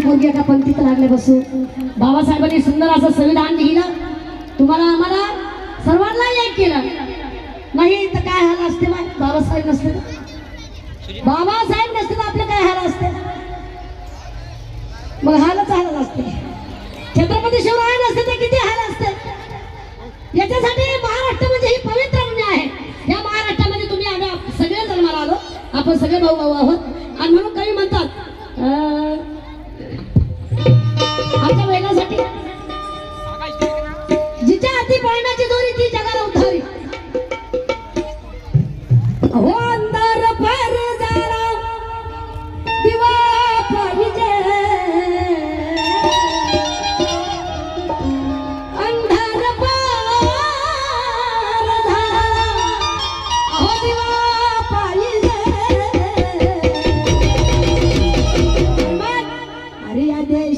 पोरगी एका पंक्तीत लागले बसू. बाबासाहेबांनी सुंदर असं संविधान लिहिलं, तुम्हाला आम्हाला सर्वांना एक केलं. नाही तर काय हाल असते बा, बाबासाहेब नसते तर, बाबासाहेब नसते तर आपले काय हाल असते, मग हालच हाल असते. छत्रपती शिवराय नसते तर किती हाल असते. याच्यासाठी महाराष्ट्र म्हणजे ही पवित्र भूमी आहे. या महाराष्ट्रामध्ये तुम्ही आम्ही सगळे जन्माला आलो, आपण सगळे भाऊ भाऊ आहोत. आणि म्हणून कवी म्हणतात आमच्या वेगासाठी, जिच्या हाती पळण्याची दोरी ती जगाला उद्धारी. हो अंधार पार झाला दिवा पाहिजे, अंधार पार झाला हो दिवा पाहिजे. अरे या देश